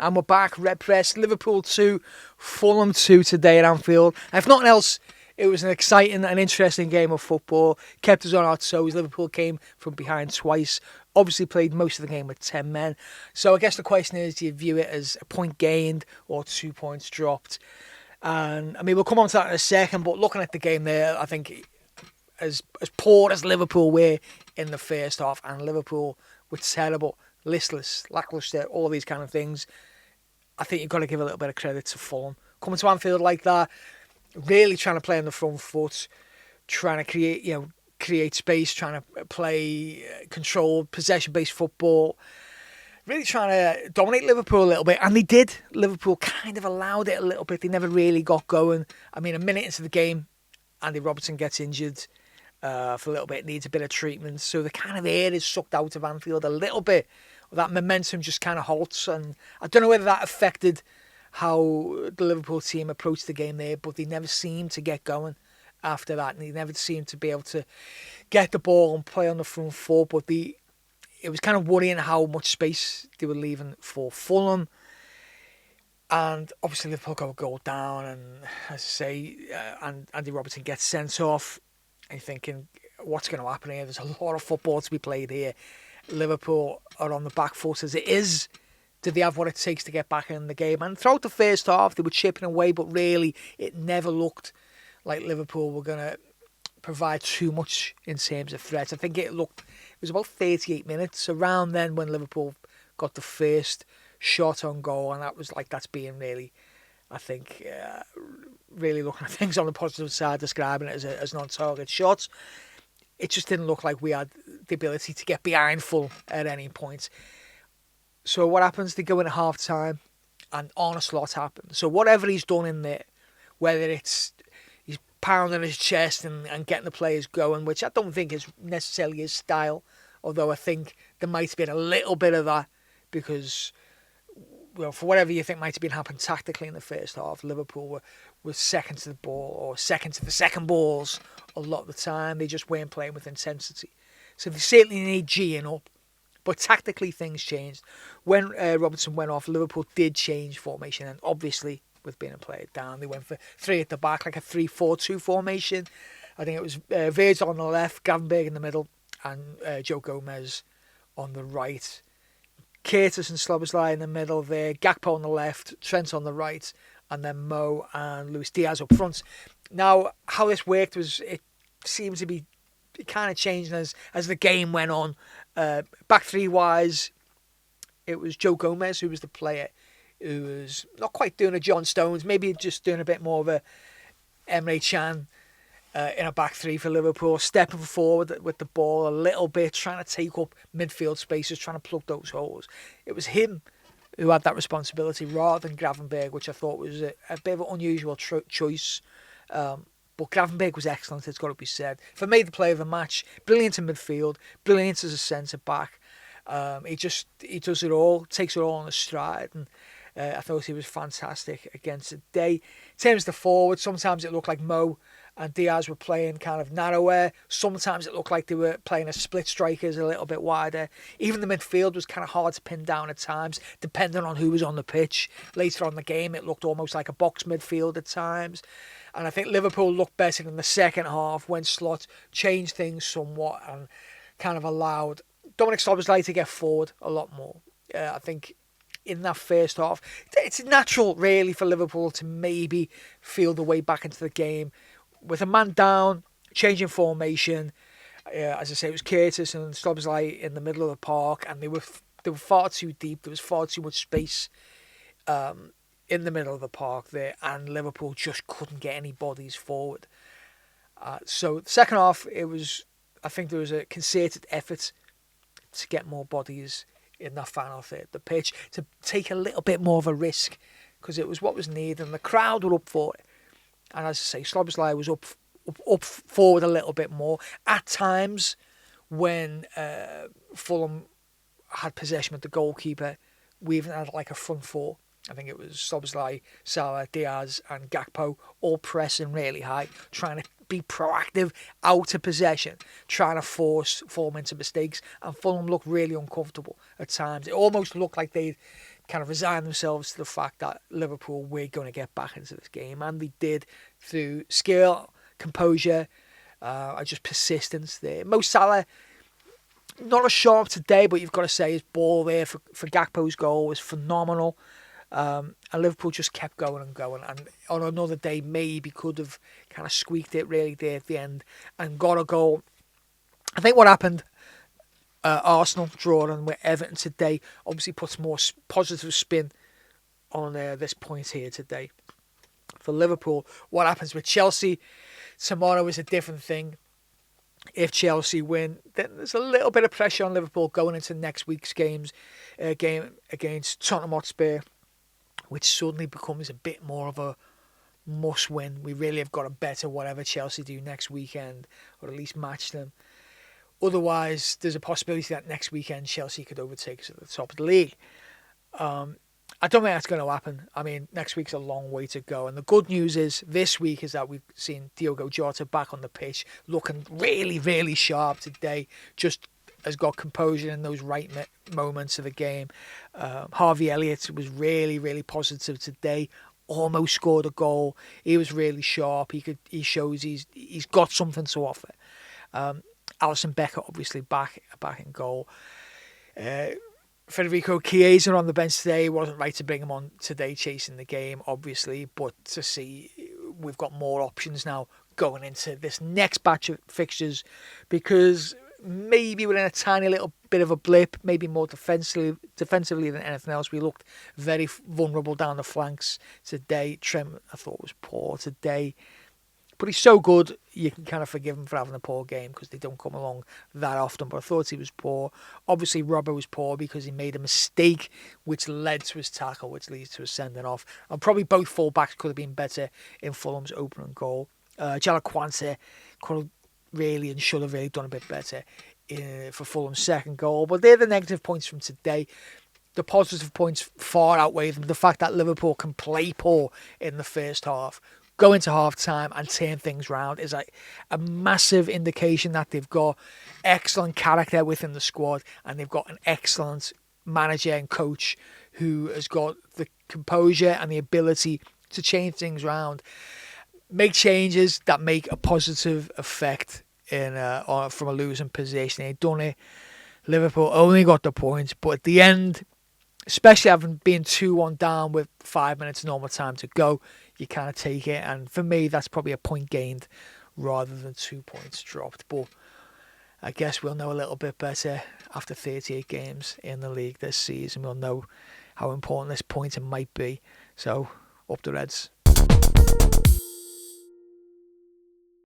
And we're back, Red Press, Liverpool 2, Fulham 2 today at Anfield. And if nothing else, it was an exciting and interesting game of football. Kept us on our toes. Liverpool came from behind twice. Obviously played most of the game with 10 men. So I guess the question is, do you view it as a point gained or 2 points dropped? And I mean, we'll come on to that in a second, but looking at the game there, I think as poor as Liverpool were in the first half, and Liverpool were terrible, listless, lacklustre, all these kind of things, I think you've got to give a little bit of credit to Fulham. Coming to Anfield like that, really trying to play on the front foot, trying to create space, trying to play controlled, possession-based football, really trying to dominate Liverpool a little bit, and they did. Liverpool kind of allowed it a little bit. They never really got going. I mean, a minute into the game, Andy Robertson gets injured for a little bit, needs a bit of treatment, so the kind of air is sucked out of Anfield a little bit. That momentum just kind of halts, and I don't know whether that affected how the Liverpool team approached the game there, but they never seemed to get going after that, and they never seemed to be able to get the ball and play on the front foot, but it was kind of worrying how much space they were leaving for Fulham. And obviously Liverpool got a goal down, and as I say, and Andy Robertson gets sent off, and you're thinking, what's going to happen here? There's a lot of football to be played here. Liverpool are on the back foot as it is. Do they have what it takes to get back in the game? And throughout the first half, they were chipping away, but really, it never looked like Liverpool were going to provide too much in terms of threats. I think it was about 38 minutes around then when Liverpool got the first shot on goal, and that's being really, I think, really looking at things on the positive side, describing it as an on-target shot. It just didn't look like we had the ability to get behind Fulham at any point. So what happens? They go in at half-time, and onslaught happens. So whatever he's done in there, whether it's he's pounding his chest and getting the players going, which I don't think is necessarily his style, although I think there might have been a little bit of that because, well, for whatever you think might have been happening tactically in the first half, Liverpool were second to the ball or second to the second balls a lot of the time. They just weren't playing with intensity. So they certainly need G'ing up. But tactically things changed. When Robertson went off, Liverpool did change formation, and obviously with being a player down, they went for three at the back, like a 3-4-2 formation. I think it was Virgil on the left, Gravenberch in the middle, and Joe Gomez on the right. Curtis and Szoboszlai in the middle there, Gakpo on the left, Trent on the right, and then Mo and Luis Diaz up front. Now, how this worked was it seemed to be kind of changing as the game went on. Back three-wise, it was Joe Gomez who was the player who was not quite doing a John Stones, maybe just doing a bit more of a Emre Can in a back three for Liverpool, stepping forward with the ball a little bit, trying to take up midfield spaces, trying to plug those holes. It was him who had that responsibility rather than Gravenberch, which I thought was a bit of an unusual choice. But Gravenberch was excellent, it's got to be said. For me, the player of the match, brilliant in midfield, brilliant as a centre-back. He does it all, takes it all on a stride, and I thought he was fantastic against the day. In terms of the forward, sometimes it looked like Mo and Diaz were playing kind of narrower. Sometimes it looked like they were playing a split strikers a little bit wider. Even the midfield was kind of hard to pin down at times, depending on who was on the pitch. Later on in the game, it looked almost like a box midfield at times. And I think Liverpool looked better in the second half when Slot changed things somewhat and kind of allowed Dominic Szoboszlai to get forward a lot more. I think in that first half, it's natural really for Liverpool to maybe feel the way back into the game. With a man down, changing formation, as I say, it was Curtis and Szoboszlai in the middle of the park, and they were far too deep. There was far too much space in the middle of the park there, and Liverpool just couldn't get any bodies forward. So the second half, I think there was a concerted effort to get more bodies in that final third of the pitch, to take a little bit more of a risk, because it was what was needed, and the crowd were up for it. And as I say, Szoboszlai was up forward a little bit more. At times, when Fulham had possession with the goalkeeper, we even had like a front four. I think it was Szoboszlai, Salah, Diaz and Gakpo all pressing really high, trying to be proactive out of possession, trying to force Fulham into mistakes. And Fulham looked really uncomfortable at times. It almost looked like they'd kind of resigned themselves to the fact that Liverpool were going to get back into this game, and they did through skill, composure, and just persistence there. Mo Salah, not as sharp today, but you've got to say his ball there for Gakpo's goal was phenomenal. And Liverpool just kept going and going. And on another day, maybe could have kind of squeaked it really there at the end and got a goal. I think what happened, Arsenal drawing with Everton today, obviously puts more positive spin on this point here today. For Liverpool, what happens with Chelsea tomorrow is a different thing. If Chelsea win, then there's a little bit of pressure on Liverpool going into next week's game against Tottenham Hotspur, which suddenly becomes a bit more of a must-win. We really have got to better whatever Chelsea do next weekend, or at least match them. Otherwise, there's a possibility that next weekend Chelsea could overtake us at the top of the league. I don't think that's going to happen. I mean, next week's a long way to go. And the good news is this week is that we've seen Diogo Jota back on the pitch, looking really, really sharp today. Just has got composure in those right moments of the game. Harvey Elliott was really, really positive today. Almost scored a goal. He was really sharp. He shows he's got something to offer. Alisson Becker obviously back in goal. Federico Chiesa on the bench today. It wasn't right to bring him on today chasing the game, obviously, but to see we've got more options now going into this next batch of fixtures, because maybe we're in a tiny little bit of a blip, maybe more defensively than anything else. We looked very vulnerable down the flanks today. Trent, I thought, was poor today. But he's so good, you can kind of forgive him for having a poor game because they don't come along that often. But I thought he was poor. Obviously, Robbo was poor because he made a mistake, which led to his tackle, which leads to a sending off. And probably both full-backs could have been better in Fulham's opening goal. Jalaquante could have really and should have really done a bit better for Fulham's second goal. But they're the negative points from today. The positive points far outweigh them. The fact that Liverpool can play poor in the first half, go into half-time and turn things round is like a massive indication that they've got excellent character within the squad, and they've got an excellent manager and coach who has got the composure and the ability to change things around, make changes that make a positive effect from a losing position. They've done it. Liverpool only got the points, but at the end, especially having been 2-1 down with 5 minutes normal time to go, you kind of take it. And for me, that's probably a point gained rather than 2 points dropped. But I guess we'll know a little bit better after 38 games in the league this season. We'll know how important this point might be. So, up the Reds.